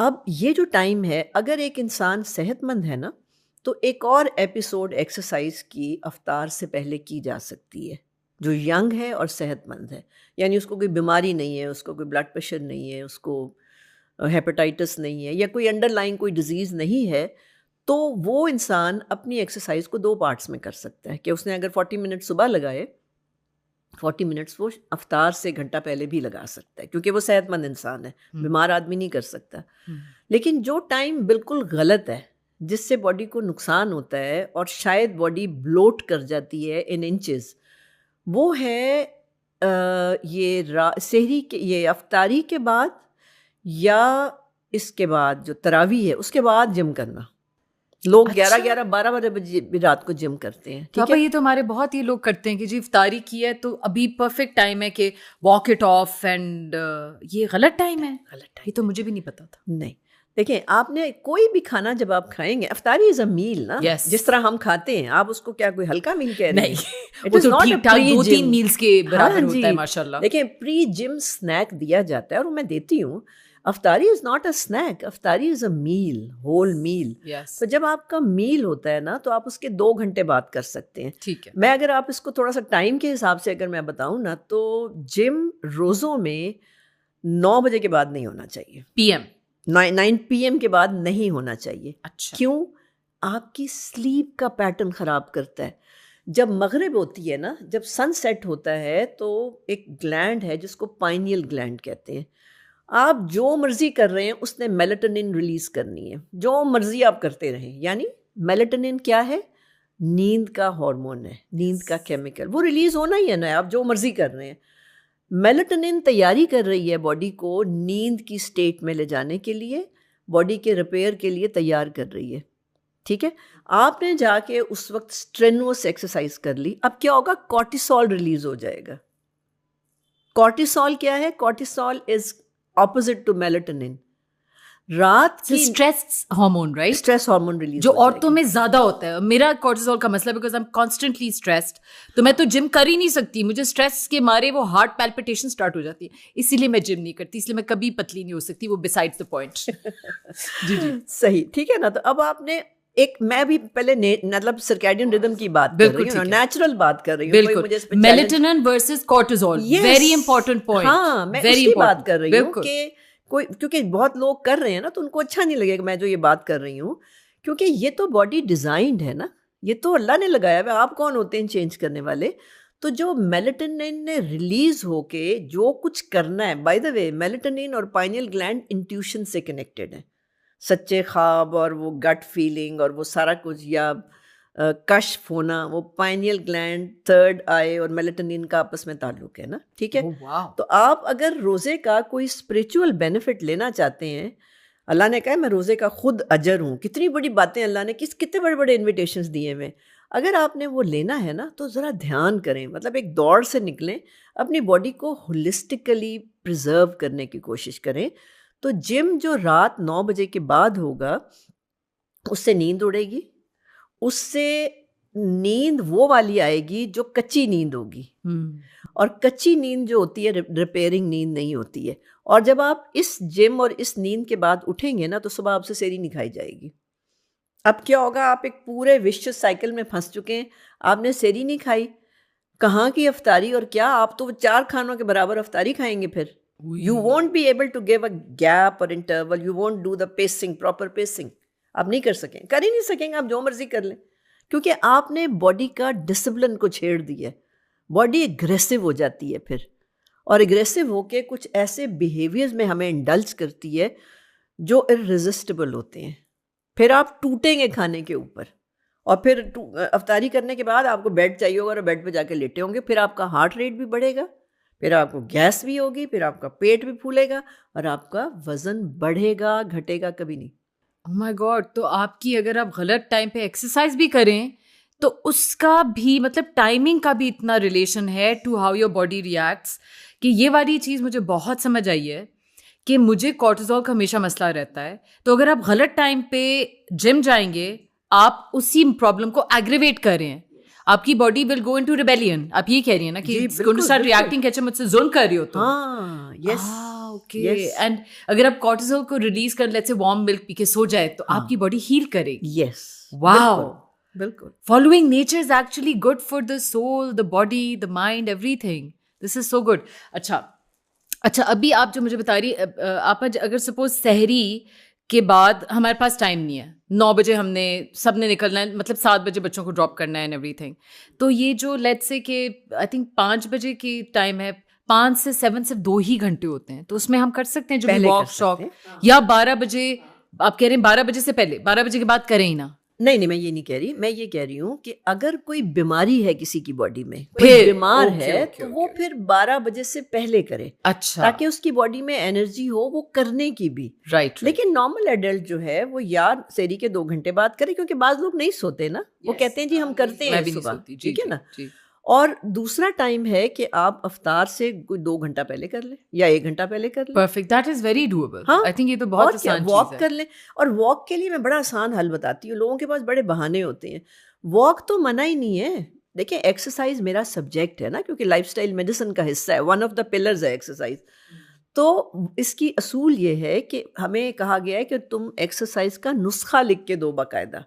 اب یہ جو ٹائم ہے، اگر ایک انسان صحت مند ہے نا تو ایک اور ایپیسوڈ ایکسرسائز کی افطار سے پہلے کی جا سکتی ہے، جو ینگ ہے اور صحت مند ہے، یعنی اس کو کوئی بیماری نہیں ہے، اس کو کوئی بلڈ پریشر نہیں ہے، اس کو ہیپاٹائٹس نہیں ہے، یا کوئی انڈر لائن کوئی ڈیزیز نہیں ہے، تو وہ انسان اپنی ایکسرسائز کو 2 پارٹس میں کر سکتا ہے کہ اس نے اگر 40 منٹ صبح لگائے، 40 منٹس وہ افطار سے گھنٹہ پہلے بھی لگا سکتا ہے، کیونکہ وہ صحت مند انسان ہے، بیمار آدمی نہیں کر سکتا۔ لیکن جو ٹائم بالکل غلط ہے، جس سے باڈی کو نقصان ہوتا ہے اور شاید باڈی بلوٹ کر جاتی ہے ان انچز، وہ ہے یہ سحری کے، یہ افطاری کے بعد یا اس کے بعد جو تراویح ہے اس کے بعد جم کرنا۔ لوگ 11-12 بجے رات کو جم کرتے ہیں، ٹھیک ہے؟ یہ تو ہمارے بہت ہی لوگ کرتے ہیں کہ جی افطاری کی ہے تو ابھی پرفیکٹ ٹائم ہے کہ واک اٹ آف، اینڈ یہ غلط ٹائم ہے۔ یہ تو مجھے بھی نہیں پتا تھا۔ نہیں، دیکھیں، آپ نے کوئی بھی کھانا جب آپ کھائیں گے، افطاری از اے میل نا، جس طرح ہم کھاتے ہیں، آپ اس کو کیا کوئی ہلکا میل کہہ رہے ہیں؟ وہ تو ٹھیک ٹھاک 2-3 میلز کے برابر ہوتا ہے ماشاءاللہ۔ دیکھیں، پری جم اسنیک دیا جاتا ہے اور میں دیتی ہوں۔ افطاری از ناٹ اے اسنیک، افطاری از اے میل، ہول میل۔ تو جب آپ کا میل ہوتا ہے نا تو آپ اس کے 2 گھنٹے بعد کر سکتے ہیں۔ ٹھیک ہے، میں اگر آپ اس کو تھوڑا سا ٹائم کے حساب سے اگر میں بتاؤں نا، تو جم روزوں میں 9 بجے کے بعد نہیں ہونا چاہیے، پی ایم 9 PM کے بعد نہیں ہونا چاہیے۔ اچھا، کیوں؟ آپ کی سلیپ کا پیٹرن خراب کرتا ہے۔ جب مغرب ہوتی ہے نا، جب سن سیٹ ہوتا ہے، تو ایک گلینڈ ہے جس کو پائنیل گلینڈ کہتے ہیں، آپ جو مرضی کر رہے ہیں اس نے میلاٹونن ریلیز کرنی ہے، جو مرضی آپ کرتے رہیں۔ یعنی میلاٹونن کیا ہے؟ نیند کا ہارمون ہے، نیند کا کیمیکل، وہ ریلیز ہونا ہی ہے نا، آپ جو مرضی کر رہے ہیں۔ میلاٹونن تیاری کر رہی ہے باڈی کو نیند کی سٹیٹ میں لے جانے کے لیے، باڈی کے ریپیئر کے لیے تیار کر رہی ہے، ٹھیک ہے؟ آپ نے جا کے اس وقت اسٹرینوس ایکسرسائز کر لی، اب کیا ہوگا؟ کورٹیسول ریلیز ہو جائے گا۔ کورٹیسول کیا ہے؟ Cortisol is opposite to melatonin. رات کی stress hormone, right? Stress hormone release جو عورتوں میں زیادہ ہوتا ہے۔ میرا کورٹیزول کا مسئلہ because I am constantly stressed, تو میں تو جم کر ہی نہیں سکتی، مجھے اسٹریس کے مارے وہ ہارٹ پیلپٹیشن اسٹارٹ ہو جاتی ہے، اسی لیے میں جم نہیں کرتی، اس لیے میں کبھی پتلی نہیں ہو سکتی، وہ بسائڈ دا پوائنٹ۔ جی صحیح، ٹھیک ہے نا؟ تو اب آپ نے ایک، میں بھی پہلے مطلب سرکیڈین ردم کی بات کر رہی ہوں، نیچرل بات کر رہی ہوں، بالکل، melatonin versus cortisol, very important point. ہاں، میں اس کی بات کر رہی ہوں کہ کیونکہ بہت لوگ کر رہے ہیں نا، تو ان کو اچھا نہیں لگے گا میں جو یہ بات کر رہی ہوں، کیونکہ یہ تو باڈی ڈیزائنڈ ہے نا، یہ تو اللہ نے لگایا ہوا، آپ کون ہوتے ہیں چینج کرنے والے؟ تو جو میلاٹونن نے ریلیز ہو کے جو کچھ کرنا ہے، بائی دا وے میلاٹونن اور پائنیل گلینڈ انٹیوشن سے کنیکٹڈ ہیں، سچے خواب اور وہ گٹ فیلنگ اور وہ سارا کچھ، یا کشف ہونا، وہ پائنیل گلینڈ، تھرڈ آئی اور میلاٹونن کا آپس میں تعلق ہے نا، ٹھیک ہے؟ تو آپ اگر روزے کا کوئی اسپریچول بینیفٹ لینا چاہتے ہیں، اللہ نے کہا میں روزے کا خود اجر ہوں، کتنی بڑی باتیں اللہ نے کتنے بڑے بڑے انویٹیشنز دیے ہوئے، اگر آپ نے وہ لینا ہے نا تو ذرا دھیان کریں، مطلب ایک دوڑ سے نکلیں، اپنی باڈی کو ہولسٹکلی پرزرو کرنے کی کوشش کریں۔ تو جم جو رات 9 بجے کے بعد ہوگا، اس سے نیند اڑے گی، اس سے نیند وہ والی آئے گی جو کچی نیند ہوگی، اور کچی نیند جو ہوتی ہے ریپیئرنگ نیند نہیں ہوتی ہے۔ اور جب آپ اس جم اور اس نیند کے بعد اٹھیں گے نا تو صبح آپ سے سحری نہیں کھائی جائے گی۔ اب کیا ہوگا؟ آپ ایک پورے وشیس سائیکل میں پھنس چکے ہیں، آپ نے سحری نہیں کھائی، کہاں کی افطاری؟ اور کیا آپ تو 4 کھانوں کے برابر افطاری کھائیں گے پھر؟ You won't be able to give a gap or interval, you won't do the pacing, proper pacing. آپ نہیں کر سکیں، کر ہی نہیں سکیں گے، آپ جو مرضی کر لیں، کیونکہ آپ نے باڈی کا ڈسپلن کو چھیڑ دیا ہے۔ باڈی اگریسو ہو جاتی ہے پھر، اور اگریسو ہو کے کچھ ایسے بیہیویئرز میں ہمیں انڈلج کرتی ہے جو ارریزسٹیبل ہوتے ہیں، پھر آپ ٹوٹیں گے کھانے کے اوپر، اور پھر افطاری کرنے کے بعد آپ کو بیڈ چاہیے ہوگا اور بیڈ پہ جا کے لیٹے ہوں گے، پھر آپ کا ہارٹ ریٹ بھی بڑھے گا، پھر آپ کو گیس بھی ہوگی، پھر آپ کا پیٹ بھی پھولے گا، اور آپ کا وزن بڑھے گا، گھٹے گا کبھی نہیں۔ Oh my God! تو آپ کی اگر آپ غلط ٹائم پہ ایکسرسائز بھی کریں تو اس کا بھی مطلب ٹائمنگ کا بھی اتنا ریلیشن ہے to how your body reacts, کہ یہ والی چیز مجھے بہت سمجھ آئی ہے کہ مجھے کورٹیزول کا ہمیشہ مسئلہ رہتا ہے، تو اگر آپ غلط ٹائم پہ جم جائیں گے آپ اسی پرابلم کو ایگریویٹ کر رہے ہیں، آپ کی body will go into rebellion. آپ یہ کہہ رہی ہیں نا کہ it's going to start reacting کہ اچھا مجھ سے ظلم کر رہی ہو تو۔ ہاں، یس، اوکے. اینڈ اگر آپ کورٹیزول کو ریلیز کر لیتے وارم ملک پی کے سو جائے تو آپ کی باڈی ہیل کرے گی. یس, واو, بالکل. Following nature is actually good for the soul, the body, the mind, everything. This is so good. اچھا ابھی آپ جو مجھے بتا رہی آپ اگر سپوز سحری کے بعد ہمارے پاس ٹائم نہیں ہے, 9 بجے ہم نے سب نے نکلنا ہے, مطلب 7 بجے بچوں کو ڈراپ کرنا ہے اینڈ ایوری تھنگ, تو یہ جو لیٹس سے کہ آئی تھنک 5 بجے کی ٹائم ہے, 5 سے 7 صرف 2 ہی گھنٹے ہوتے ہیں, تو اس میں ہم کر سکتے ہیں جو واک شاک, یا 12 بجے آپ کہہ رہے ہیں 12 بجے سے پہلے, 12 بجے کے بعد کریں ہی نا؟ نہیں, میں یہ نہیں کہہ رہی, میں یہ کہہ رہی ہوں کہ اگر کوئی بیماری ہے کسی کی باڈی میں, کوئی بیمار ہے, تو وہ پھر 12 بجے سے پہلے کرے, اچھا, تاکہ اس کی باڈی میں انرجی ہو وہ کرنے کی بھی. رائٹ. لیکن نارمل ایڈلٹ جو ہے وہ یا سحری کے 2 گھنٹے بعد کرے, کیونکہ بعض لوگ نہیں سوتے نا, وہ کہتے ہیں جی ہم کرتے ہیں صبح, ٹھیک ہے نا. اور دوسرا ٹائم ہے کہ آپ افطار سے کوئی 2 گھنٹہ پہلے کر لیں یا 1 گھنٹہ پہلے کر لیں. Perfect, that is very doable. I think یہ تو بہت آسان چیز ہے. واک کر لیں, اور واک کے لیے میں بڑا آسان حل بتاتی ہوں. لوگوں کے پاس بڑے بہانے ہوتے ہیں, واک تو منع ہی نہیں ہے. دیکھیں ایکسرسائز میرا سبجیکٹ ہے نا, کیونکہ لائف اسٹائل میڈیسن کا حصہ ہے, ون آف دا پلرز ہے ایکسرسائز. تو اس کی اصول یہ ہے کہ ہمیں کہا گیا ہے کہ تم ایکسرسائز کا نسخہ لکھ کے دو باقاعدہ.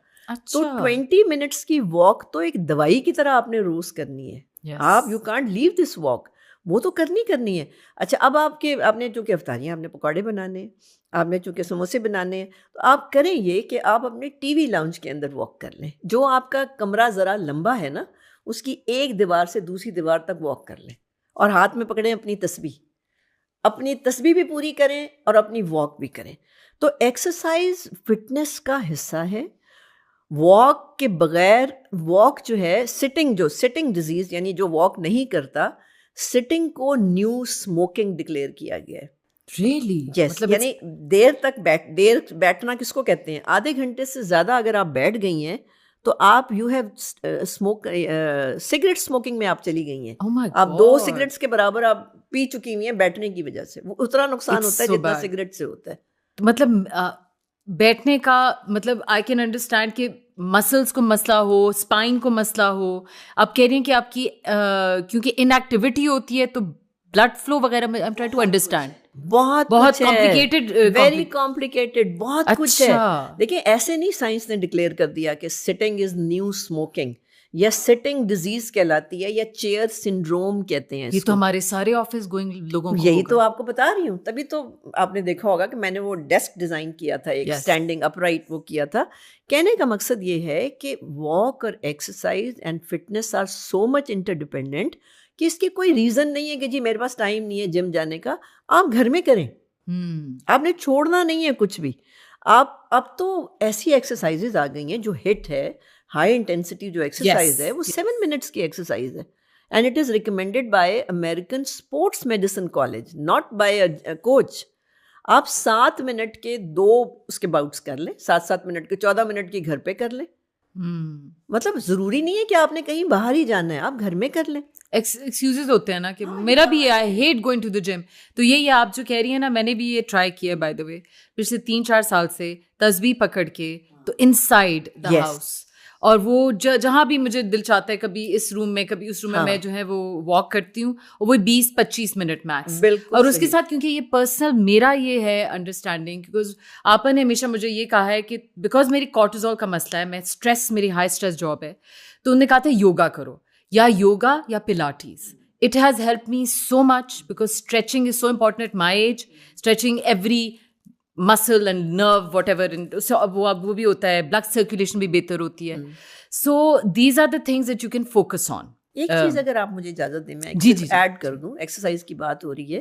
تو 20 منٹس کی واک تو ایک دوائی کی طرح آپ نے روز کرنی ہے. آپ you can't leave this walk, وہ تو کرنی ہے. اچھا, اب آپ نے چونکہ افطاریاں, آپ نے پکوڑے بنانے, آپ نے چونکہ سموسے بنانے ہیں, تو آپ کریں یہ کہ آپ اپنے ٹی وی لاؤنج کے اندر واک کر لیں. جو آپ کا کمرہ ذرا لمبا ہے نا, اس کی ایک دیوار سے دوسری دیوار تک واک کر لیں, اور ہاتھ میں پکڑیں اپنی تسبیح بھی پوری کریں اور اپنی واک بھی کریں. تو ایکسرسائز فٹنس کا حصہ ہے. واک کے بغیر, واک جو ہے سٹنگ ڈیزیز, یعنی جو واک نہیں کرتا, سٹنگ کو نیو اسموکنگ ڈکلیئر کیا گیا ہے. ریئلی؟ یس, یعنی دیر تک بیٹھنا کس کو کہتے ہیں؟ آدھے گھنٹے سے زیادہ اگر آپ بیٹھ گئی ہیں تو آپ you have smoke, cigarette smoking میں آپ چلی گئی ہیں. آپ 2 سگریٹس کے برابر آپ پی چکی ہوئی ہیں بیٹھنے کی وجہ سے. وہ اتنا نقصان ہوتا ہے جتنا سگریٹ سے ہوتا ہے. مطلب بیٹھنے کا مطلب آئی کین انڈرسٹینڈ کہ مسلس کو مسئلہ ہو, اسپائن کو مسئلہ ہو. آپ کہہ رہی ہیں کہ آپ کی کیونکہ ان ایکٹیویٹی ہوتی ہے تو بلڈ فلو وغیرہ میں, I am try to understand. بہت کمپلیکیٹڈ, ویری کمپلیکیٹڈ, بہت کچھ ہے. دیکھیں ایسے نہیں سائنس نے ڈکلیئر کر دیا کہ سٹنگ از نیو اسموکنگ, یا سٹنگ ڈیزیز کہلاتی ہے, یا چیئر سنڈروم کہتے ہیں. یہ تو ہمارے سارے آفس گوئنگ لوگوں کو, یہی تو آپ کو بتا رہی ہوں. تبھی تو آپ نے دیکھا ہوگا کہ میں نے وہ ڈیسک ڈیزائن کیا تھا, ایک اسٹینڈنگ اپ رائٹ وہ کیا تھا. کہنے کا مقصد یہ ہے کہ واک اور exercise and fitness are so much interdependent کہ اس کی کوئی ریزن نہیں ہے کہ جی میرے پاس ٹائم نہیں ہے جم جانے کا. آپ گھر میں کریں, آپ نے چھوڑنا نہیں ہے کچھ بھی. آپ اب تو ایسی ایکسرسائزز آ گئی ہیں جو ہٹ ہے, ہائی انٹینسٹی جو ایکسرسائز ہے وہ 7 منٹس کی ایکسرسائز ہے, and it is recommended by American sports medicine college, not by a coach. آپ 7 منٹ کے 2 اس کے باؤٹس کر لیں, 7 منٹ کے 14 منٹ کی گھر پہ کر لیں. مطلب ضروری نہیں ہے کہ آپ نے کہیں باہر ہی جانا ہے, آپ گھر میں کر لیں. ایکسکیوزز ہوتے ہیں نا کہ میرا بھی یہ, I hate going to the gym. تو یہ آپ جو کہہ رہی ہیں نا, میں نے بھی یہ ٹرائی کیا بائی دا وے پچھلے 3-4 سال سے, تسبیح پکڑ کے تو ان سائڈ دا ہاؤس, اور وہ جہاں بھی مجھے دل چاہتا ہے, کبھی اس روم میں کبھی اس روم میں, میں جو ہے وہ واک کرتی ہوں, اور وہ 20-25 منٹ میکس. اور اس کے ساتھ کیونکہ یہ پرسنل میرا یہ ہے انڈرسٹینڈنگ, بیکاز آپ نے ہمیشہ مجھے یہ کہا ہے کہ بیکاز میری کورٹیزول کا مسئلہ ہے, میں اسٹریس, میری ہائی اسٹریس جاب ہے, تو انہوں نے کہا تھا یوگا کرو, یا یوگا یا پلاٹیز. It has helped me so much because stretching is so important at my age. Stretching every muscle and nerve, whatever. So وہ بھی ہوتا ہے, blood circulation بھی بہتر ہوتی ہے. So these are the things that you can focus on. ایک چیز اگر آپ مجھے اجازت دیں, میں ایڈ کر دوں. ایکسرسائز کی بات ہو رہی ہے,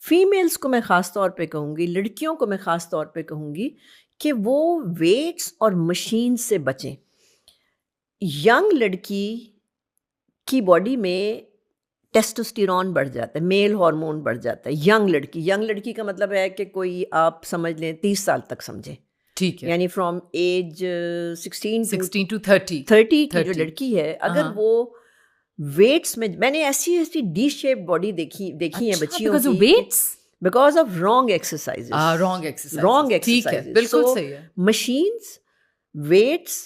فیمیلس کو میں خاص طور پہ کہوں گی, لڑکیوں کو میں خاص طور پہ کہوں گی کہ وہ ویٹس اور مشین سے بچیں. ینگ لڑکی کی باڈی میں ٹیسٹوسٹیرون بڑھ جاتا ہے, میل ہارمون بڑھ جاتا ہے. ینگ لڑکی کا مطلب ہے کہ کوئی آپ سمجھ لیں 30 سال تک سمجھیں, ٹھیک ہے, یعنی فرام ایج 16 to 30 کی جو لڑکی ہے, اگر وہ ویٹس میں نے ایسی ڈی شیپ باڈی دیکھی ہیں بچیوں کی, weights because of wrong exercise. بالکل صحیح ہے. مشینز, ویٹس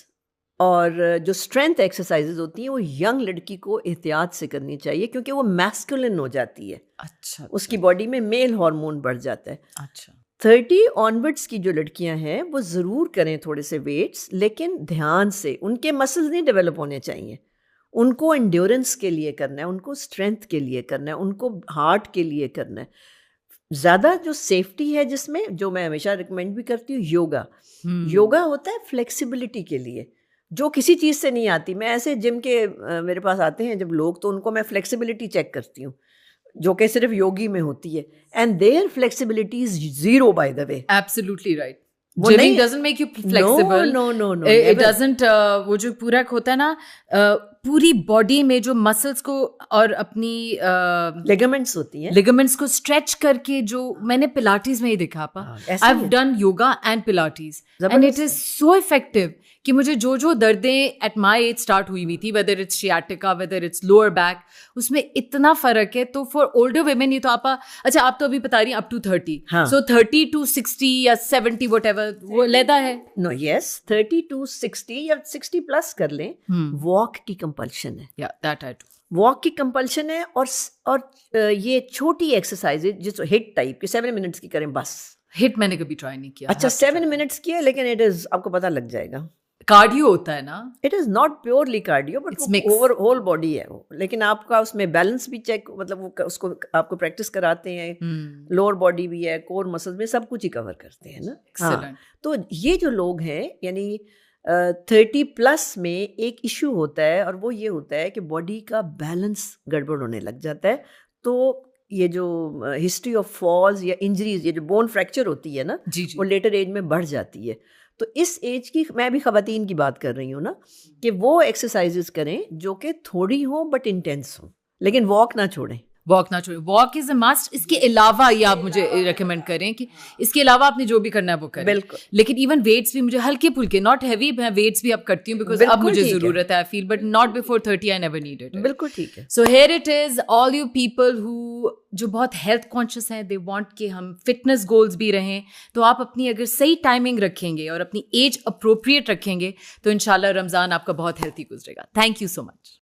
اور جو اسٹرینتھ ایکسرسائزز ہوتی ہیں وہ ینگ لڑکی کو احتیاط سے کرنی چاہیے کیونکہ وہ میسکولن ہو جاتی ہے. اچھا, اس کی باڈی میں میل ہارمون بڑھ جاتا ہے. اچھا 30 آنورڈس کی جو لڑکیاں ہیں وہ ضرور کریں تھوڑے سے ویٹس, لیکن دھیان سے. ان کے مسلز نہیں ڈیولپ ہونے چاہیے, ان کو انڈیورنس کے لیے کرنا ہے, ان کو اسٹرینتھ کے لیے کرنا ہے, ان کو ہارٹ کے لیے کرنا ہے. زیادہ جو سیفٹی ہے جس میں, جو میں ہمیشہ ریکمینڈ بھی کرتی ہوں, یوگا. یوگا ہوتا ہے فلیکسیبلٹی کے لیے, جو کسی چیز سے نہیں آتی. میں ایسے جم کے میرے پاس آتے ہیں جب لوگ, تو ان کو میں فلیکسیبلٹی چیک کرتی ہوں جو کہ صرف یوگی میں ہوتی ہے. And there flexibility is zero by the way. Absolutely right. Gymming doesn't make you flexible. No. It doesn't. وہ جو پورا ہوتا ہے نا, پوری باڈی میں جو مسلس کو اور اپنی لیگامنٹس ہوتی ہیں, لیگامنٹس کو اسٹریچ کر کے, جو میں نے پلاٹیز میں ہی دیکھا پا. I've done yoga and Pilates and it is so effective کہ مجھے جو دردیں ایٹ مائی ایج اسٹارٹ ہوئی تھی, whether it's sciatica, whether it's lower back, اس میں اتنا فرق ہے. تو فار اولڈر ویمن یہ تو اچھا آپ تو ابھی بتا رہی ہیں اپ ٹو 30, سو 30 to 60 یا 70 وٹ ایور وہ لیتا ہے. نو یس 30 to 60 یا 60 پلس کر لیں. واک کی کمپلشن ہے, یا دیٹ آئی ڈو. واک کی کمپلشن ہے, اور یہ چھوٹی ایکسرسائز جس ہٹ ٹائپ کی 7 منٹس کی کریں بس. ہٹ میں نے کبھی ٹرائی نہیں کیا. اچھا 7 منٹس کی ہے, لیکن اٹ از, آپ کو پتہ لگ جائے گا, کارڈیو ہوتا ہے نا. It is not purely cardio but over whole body ہے وہ. لیکن آپ کا اس میں بیلنس بھی چیک, مطلب وہ اس کو آپ کو پریکٹس کراتے ہیں. لوور باڈی بھی ہے, کور مسلز میں, سب کچھ ہی کور کرتے ہیں نا. تو یہ جو لوگ ہیں یعنی 30 پلس میں ایک ایشو ہوتا ہے, اور وہ یہ ہوتا ہے کہ باڈی کا بیلنس گڑبڑ ہونے لگ جاتا ہے. تو یہ جو ہسٹری آف فالز یا انجریز, یہ جو بون فریکچر ہوتی ہے نا, وہ لیٹر ایج میں بڑھ جاتی ہے. تو اس ایج کی میں بھی خواتین کی بات کر رہی ہوں نا, کہ وہ ایکسرسائزز کریں جو کہ تھوڑی ہوں بٹ انٹینس ہوں, لیکن واک نہ چھوڑیں. Walk walk is a must. اس کے علاوہ یہ آپ مجھے ریکمینڈ کریں کہ اس کے علاوہ آپ نے جو بھی کرنا ہے وہ کریں. بالکل. لیکن ایون ویٹس بھی مجھے ہلکے پھلکے, ناٹ ہیوی, میں ویٹس بھی اب کرتی ہوں بیکاز اب مجھے ضرورت ہے, I feel, but not before 30 I never need it. بالکل ٹھیک ہے. So here it is, all you people ہو جو بہت ہیلتھ کانشیس ہیں, دے وانٹ کہ ہم فٹنس گولز بھی رہیں, تو آپ اپنی اگر صحیح ٹائمنگ رکھیں گے اور اپنی ایج اپروپریٹ رکھیں گے تو انشاءاللہ رمضان آپ کا بہت ہیلتھی گزرے گا. Thank you so much.